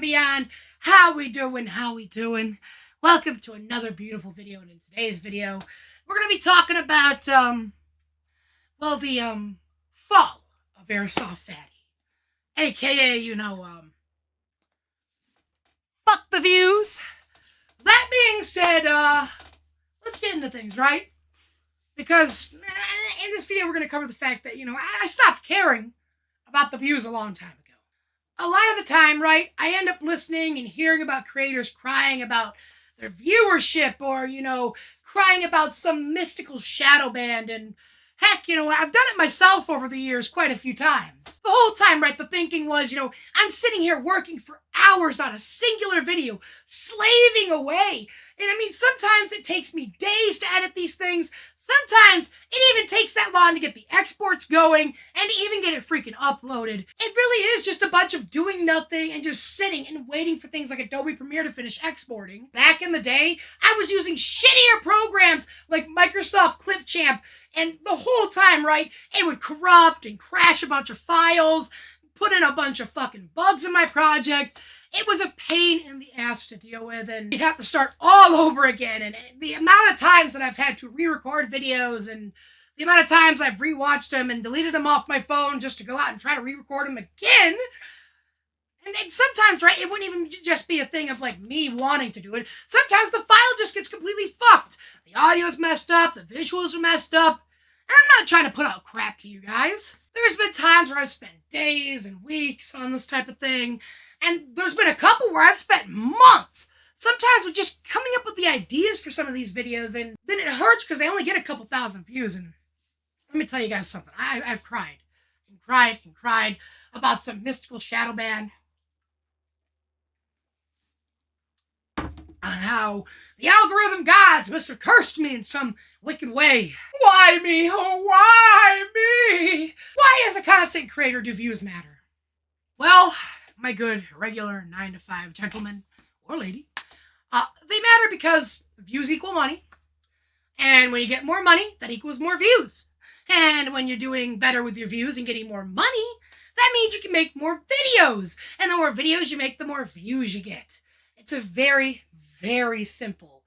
and beyond. How we doing? How we doing? Welcome to another beautiful video. And in today's video, we're going to be talking about, the fall of Airsoftfatty. AKA, fuck the views. That being said, let's get into things, right? Because in this video, we're going to cover the fact that, I stopped caring about the views a long time ago. A lot of the time, right, I end up listening and hearing about creators crying about their viewership or, crying about some mystical shadow band. And heck, I've done it myself over the years quite a few times. The whole time, right, the thinking was, I'm sitting here working for hours on a singular video, slaving away. And I mean, sometimes it takes me days to edit these things. Sometimes it even takes that long to get the exports going and to even get it freaking uploaded. It really is just a bunch of doing nothing and just sitting and waiting for things like Adobe Premiere to finish exporting. Back in the day, I was using shittier programs like Microsoft Clipchamp, and the whole time, right, it would corrupt and crash a bunch of files, put in a bunch of fucking bugs in my project. It was a pain in the ass to deal with, and you'd have to start all over again. And the amount of times that I've had to re-record videos and the amount of times I've rewatched them and deleted them off my phone just to go out and try to re-record them again. And then sometimes, right, it wouldn't even just be a thing of like me wanting to do it. Sometimes the file just gets completely fucked. The audio's messed up, the visuals are messed up. And I'm not trying to put out crap to you guys. There's been times where I've spent days and weeks on this type of thing. And there's been a couple where I've spent months, sometimes with just coming up with the ideas for some of these videos. And then it hurts because they only get a couple thousand views. And let me tell you guys something. I've cried and cried and cried about some mystical shadow band. On how the algorithm gods must have cursed me in some wicked way. Why me? Oh, why me? Why, as a content creator, do views matter? Well, my good, regular 9-to-5 gentleman or lady, they matter because views equal money. And when you get more money, that equals more views. And when you're doing better with your views and getting more money, that means you can make more videos. And the more videos you make, the more views you get. It's a very, very simple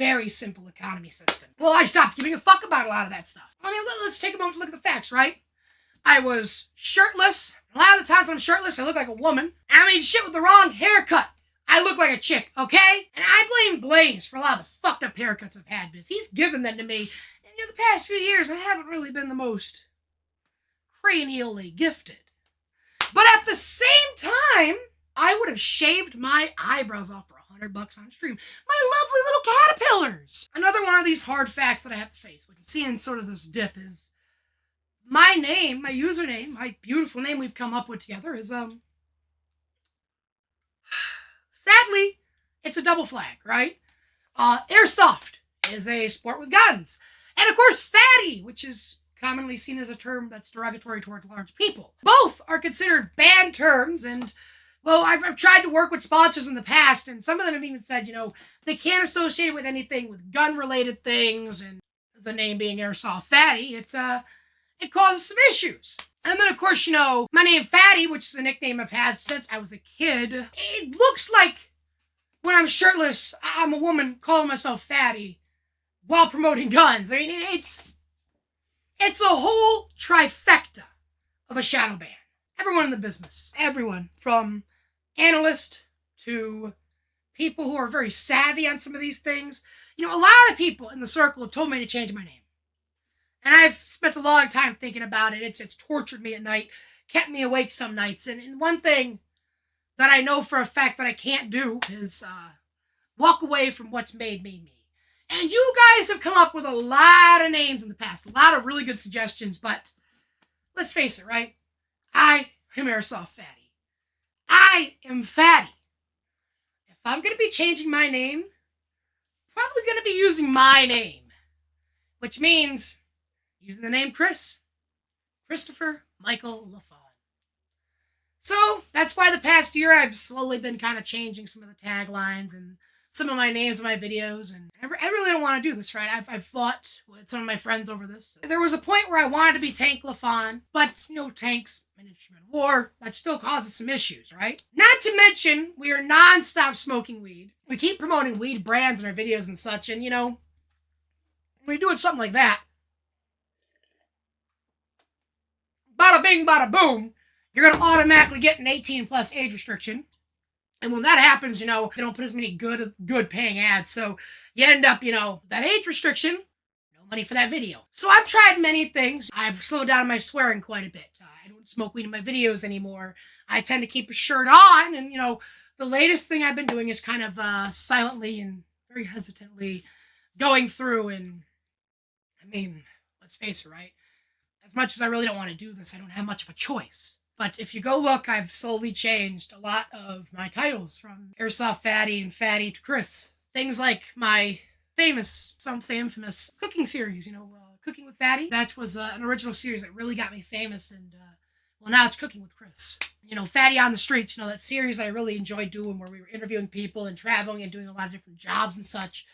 economy system. Well, I stopped giving a fuck about a lot of that stuff. I mean, let's take a moment to look at the facts, right? I was shirtless. A lot of the times I'm shirtless, I look like a woman. I mean, shit, with the wrong haircut, I look like a chick, okay? And I blame Blaze for a lot of the fucked up haircuts I've had, because he's given them to me. And in the past few years, I haven't really been the most cranially gifted. But at the same time, I would have shaved my eyebrows off for $100 on stream. My lovely little caterpillars. Another one of these hard facts that I have to face when seeing sort of this dip is my name, my username, my beautiful name we've come up with together is, sadly, it's a double flag, right? Airsoft is a sport with guns. And of course, fatty, which is commonly seen as a term that's derogatory towards large people. Both are considered banned terms, and well, I've tried to work with sponsors in the past, and some of them have even said, they can't associate it with anything with gun-related things, and the name being Airsoftfatty, it causes some issues. And then, of course, my name Fatty, which is a nickname I've had since I was a kid, it looks like when I'm shirtless, I'm a woman calling myself Fatty while promoting guns. I mean, it's a whole trifecta of a shadow ban. Everyone in the business, everyone from analysts to people who are very savvy on some of these things. A lot of people in the circle have told me to change my name. And I've spent a long time thinking about it. It's tortured me at night, kept me awake some nights. And one thing that I know for a fact that I can't do is walk away from what's made me me. And you guys have come up with a lot of names in the past, a lot of really good suggestions, but let's face it, right? I am Airsoftfatty. I am Fatty. If I'm going to be changing my name, probably going to be using my name, which means using the name Christopher Michael LaFawn. So that's why the past year I've slowly been kind of changing some of the taglines and some of my names in my videos, and I really don't want to do this, right? I've fought with some of my friends over this. There was a point where I wanted to be Tank LaFawn, but, you know, tanks, an instrument of war, that still causes some issues, right? Not to mention, we are non-stop smoking weed. We keep promoting weed brands in our videos and such, and, you know, when you're doing something like that, bada bing, bada boom, you're going to automatically get an 18 plus age restriction. And when that happens, you know, they don't put as many good paying ads. So you end up, you know, that age restriction, no money for that video. So I've tried many things. I've slowed down my swearing quite a bit. I don't smoke weed in my videos anymore. I tend to keep a shirt on. And, you know, the latest thing I've been doing is kind of silently and very hesitantly going through. And, I mean, let's face it, right? As much as I really don't want to do this, I don't have much of a choice. But if you go look, I've slowly changed a lot of my titles from Airsoftfatty and Fatty to Chris. Things like my famous, some say infamous, cooking series, you know, Cooking with Fatty. That was an original series that really got me famous, and, well, now it's Cooking with Chris. You know, Fatty on the Streets, you know, that series I really enjoyed doing where we were interviewing people and traveling and doing a lot of different jobs and such.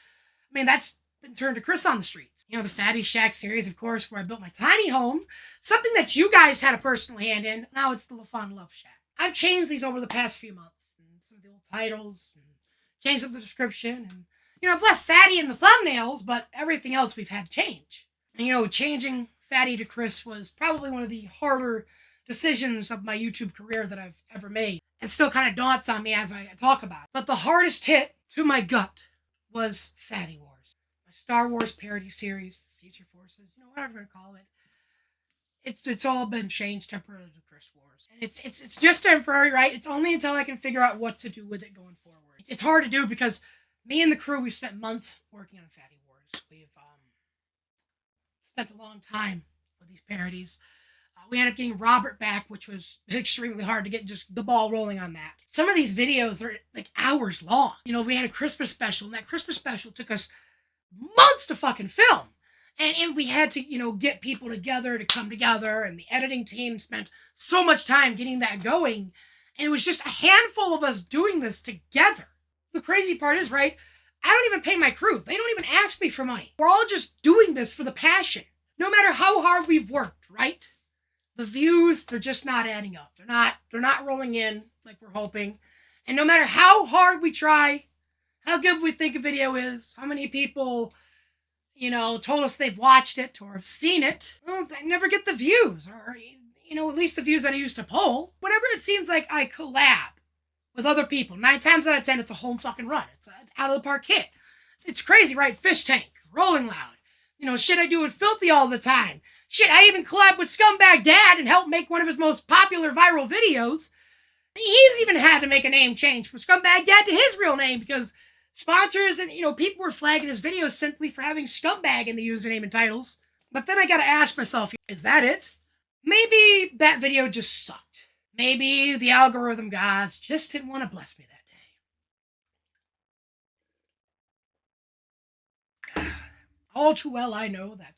I mean, that's been turned to Chris on the Streets. You know, the Fatty Shack series, of course, where I built my tiny home. Something that you guys had a personal hand in. Now it's the LaFawn Love Shack. I've changed these over the past few months. And some of the old titles. And changed up the description. And, you know, I've left Fatty in the thumbnails, but everything else we've had to change. And, you know, changing Fatty to Chris was probably one of the harder decisions of my YouTube career that I've ever made. It still kind of daunts on me as I talk about it. But the hardest hit to my gut was Fatty Wars. Star Wars parody series, Future Forces, you know, whatever you want to call it. It's all been changed temporarily to Chris Wars. And it's just temporary, right? It's only until I can figure out what to do with it going forward. It's hard to do because me and the crew, we've spent months working on Fatty Wars. We've spent a long time with these parodies. We ended up getting Robert back, which was extremely hard to get just the ball rolling on that. Some of these videos are like hours long. You know, we had a Christmas special, and that Christmas special took us months to fucking film. And we had to, you know, get people together to come together, and the editing team spent so much time getting that going. And it was just a handful of us doing this together. The crazy part is, right, I don't even pay my crew. They don't even ask me for money. We're all just doing this for the passion. No matter how hard we've worked, right? The views, they're just not adding up. They're not rolling in like we're hoping. And no matter how hard we try, how good we think a video is, how many people, you know, told us they've watched it or have seen it, well, they never get the views, or, you know, at least the views that I used to poll. Whenever it seems like I collab with other people, 9 times out of 10, it's a home fucking run. It's out of the park hit. It's crazy, right? Fish Tank, Rolling Loud. You know, shit I do with Filthy all the time. Shit, I even collabed with Scumbag Dad and helped make one of his most popular viral videos. He's even had to make a name change from Scumbag Dad to his real name because sponsors and, you know, people were flagging his videos simply for having scumbag in the username and titles. But then I gotta ask myself, is that it? Maybe that video just sucked. Maybe the algorithm gods just didn't want to bless me that day. All too well I know that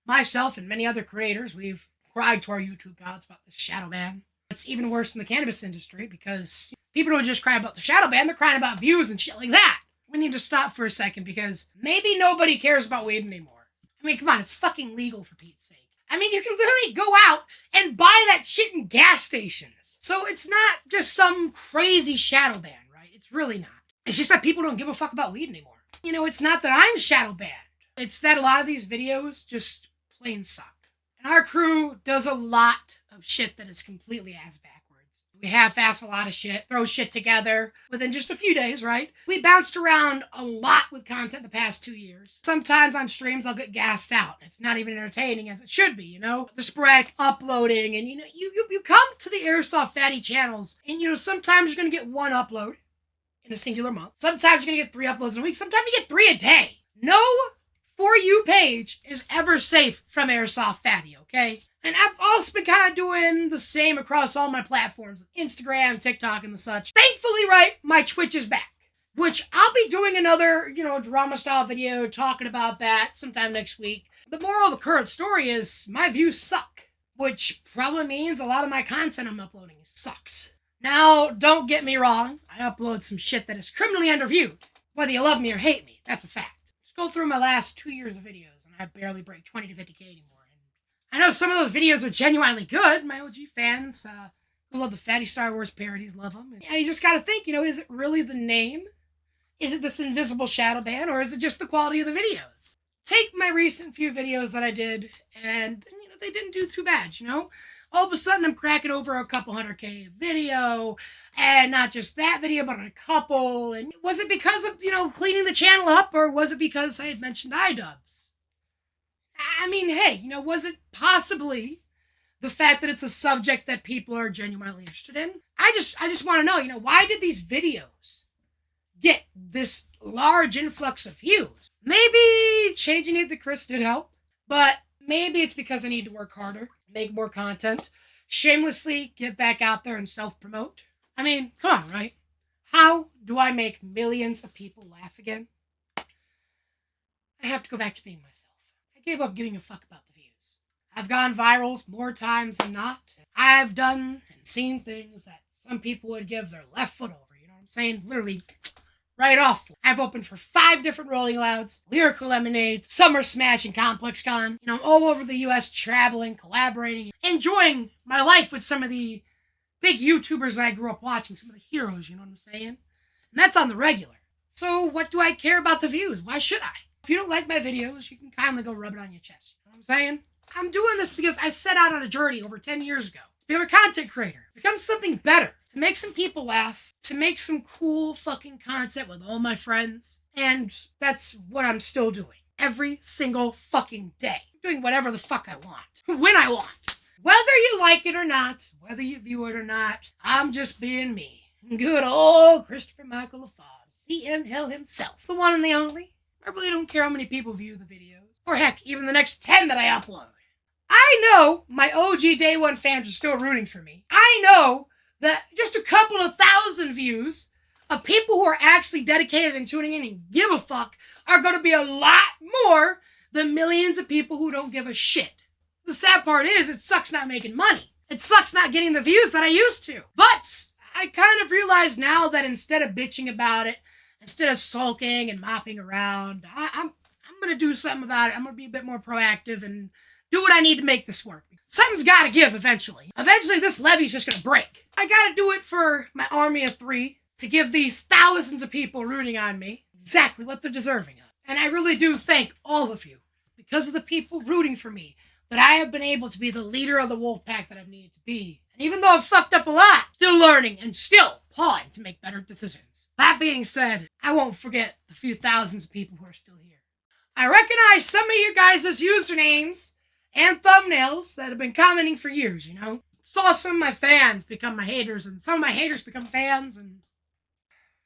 myself and many other creators, we've cried to our YouTube gods about the shadow ban. It's even worse in the cannabis industry because people don't just cry about the shadow ban, they're crying about views and shit like that. We need to stop for a second because maybe nobody cares about weed anymore. I mean, come on, it's fucking legal for Pete's sake. I mean, you can literally go out and buy that shit in gas stations. So it's not just some crazy shadow ban, right? It's really not. It's just that people don't give a fuck about weed anymore. You know, it's not that I'm shadow banned. It's that a lot of these videos just plain suck. And our crew does a lot of shit that is completely ass backwards. We half-ass a lot of shit, throw shit together within just a few days, right? We bounced around a lot with content the past 2 years. Sometimes on streams I'll get gassed out. It's not even entertaining as it should be, you know? The sporadic uploading, and, you know, you come to the Airsoftfatty channels, and, you know, sometimes you're going to get 1 upload in a singular month. Sometimes you're going to get 3 uploads in a week. Sometimes you get 3 a day. No For You page is ever safe from Airsoftfatty, okay? And I've also been kind of doing the same across all my platforms, Instagram, TikTok, and the such. Thankfully, right, my Twitch is back, which I'll be doing another, you know, drama-style video talking about that sometime next week. The moral of the current story is my views suck, which probably means a lot of my content I'm uploading sucks. Now, don't get me wrong, I upload some shit that is criminally underviewed. Whether you love me or hate me, that's a fact. Just go through my last 2 years of videos, and I barely break 20 to 50K anymore. And I know some of those videos are genuinely good. My OG fans who love the Fatty Star Wars parodies love them. And you just got to think, is it really the name? Is it this invisible shadow ban, or is it just the quality of the videos? Take my recent few videos that I did, and they didn't do too bad, All of a sudden, I'm cracking over a couple 100K video, and not just that video, but a couple. And was it because of, cleaning the channel up, or was it because I had mentioned iDubbbz? I mean, hey, was it possibly the fact that it's a subject that people are genuinely interested in? I just want to know, why did these videos get this large influx of views? Maybe changing it to Chris did help, but maybe it's because I need to work harder, make more content, shamelessly get back out there and self-promote. I mean, come on, right? How do I make millions of people laugh again? I have to go back to being myself. I gave up giving a fuck about the views. I've gone viral more times than not. I've done and seen things that some people would give their left foot over, you know what I'm saying? Literally right off. I've opened for 5 different Rolling Louds, Lyrical Lemonades, Summer Smash, and Complex Con. All over the U.S. traveling, collaborating, enjoying my life with some of the big YouTubers that I grew up watching, some of the heroes, you know what I'm saying? And that's on the regular. So what do I care about the views? Why should I? If you don't like my videos, you can kindly go rub it on your chest. You know what I'm saying? I'm doing this because I set out on a journey over 10 years ago to become a content creator, become something better, to make some people laugh, to make some cool fucking content with all my friends. And that's what I'm still doing. Every single fucking day. I'm doing whatever the fuck I want. When I want. Whether you like it or not, whether you view it or not, I'm just being me. Good old Christopher Michael LaFosse, CM Hill himself. The one and the only. I really don't care how many people view the videos. Or heck, even the next 10 that I upload. I know my OG Day One fans are still rooting for me. I know that just a couple of thousand views of people who are actually dedicated and tuning in and give a fuck are going to be a lot more than millions of people who don't give a shit. The sad part is, it sucks not making money. It sucks not getting the views that I used to. But I kind of realize now that instead of bitching about it, instead of sulking and mopping around, I'm going to do something about it. I'm going to be a bit more proactive and do what I need to make this work. Something's got to give eventually. Eventually, this levee's just going to break. I got to do it for my army of 3 to give these thousands of people rooting on me exactly what they're deserving of. And I really do thank all of you, because of the people rooting for me, that I have been able to be the leader of the wolf pack that I've needed to be. And even though I've fucked up a lot, still learning and still pawing to make better decisions. That being said, I won't forget the few thousands of people who are still here. I recognize some of you guys' usernames and thumbnails that have been commenting for years, Saw some of my fans become my haters, and some of my haters become fans, and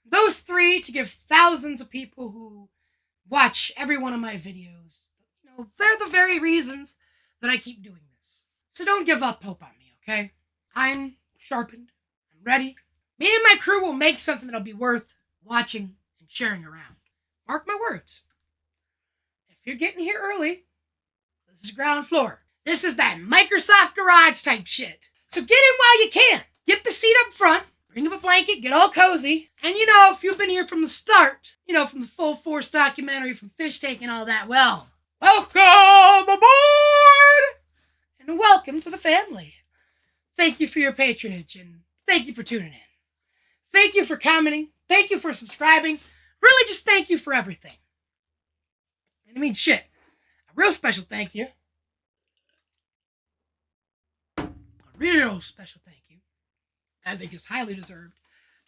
those 3 to give thousands of people who watch every one of my videos, they're the very reasons that I keep doing this. So don't give up hope on me, okay? I'm sharpened. I'm ready. Me and my crew will make something that'll be worth watching and sharing around. Mark my words. If you're getting here early, this is ground floor. This is that Microsoft Garage type shit. So get in while you can. Get the seat up front. Bring up a blanket. Get all cozy. And if you've been here from the start, from the Full Force documentary, from Fish Tank and all that, well, welcome aboard! And welcome to the family. Thank you for your patronage, and thank you for tuning in. Thank you for commenting. Thank you for subscribing. Really, just thank you for everything. And I mean, shit. A real special thank you. A real special thank you. I think it's highly deserved.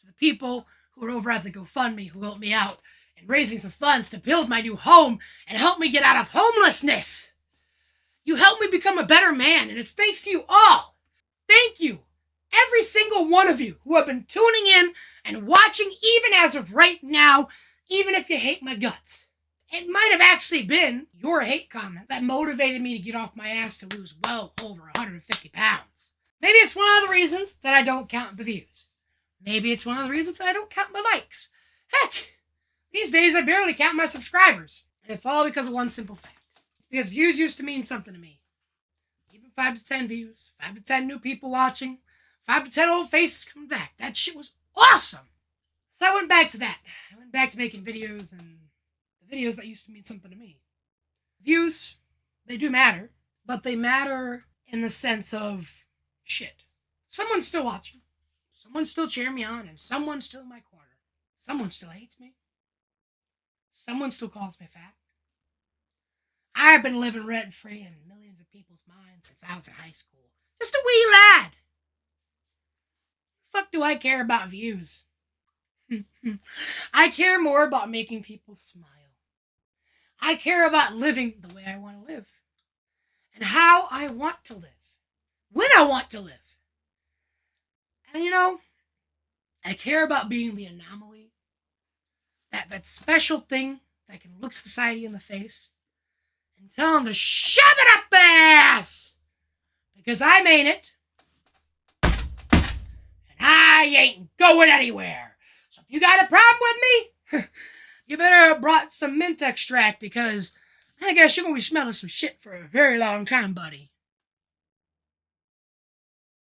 To the people who are over at the GoFundMe who helped me out in raising some funds to build my new home and help me get out of homelessness. You helped me become a better man, and it's thanks to you all. Thank you. Every single one of you who have been tuning in and watching, even as of right now, even if you hate my guts. It might have actually been your hate comment that motivated me to get off my ass to lose well over 150 pounds. Maybe it's one of the reasons that I don't count the views. Maybe it's one of the reasons that I don't count my likes. Heck, these days I barely count my subscribers. And it's all because of one simple fact. Because views used to mean something to me. Even 5 to 10 views, 5 to 10 new people watching, 5 to 10 old faces coming back. That shit was awesome. So I went back to that. I went back to making videos, and the videos that used to mean something to me. Views, they do matter, but they matter in the sense of shit. Someone's still watching. Someone's still cheering me on, and someone's still in my corner. Someone still hates me. Someone still calls me fat. I've been living rent-free in millions of people's minds since I was in high school. Just a wee lad. The fuck do I care about views? I care more about making people smile. I care about living the way I want to live. And how I want to live. When I want to live. And you know, I care about being the anomaly. That special thing that can look society in the face and tell them to shove it up their ass. Because I mean it. And I ain't going anywhere. So if you got a problem with me, you better have brought some mint extract, because I guess you're going to be smelling some shit for a very long time, buddy.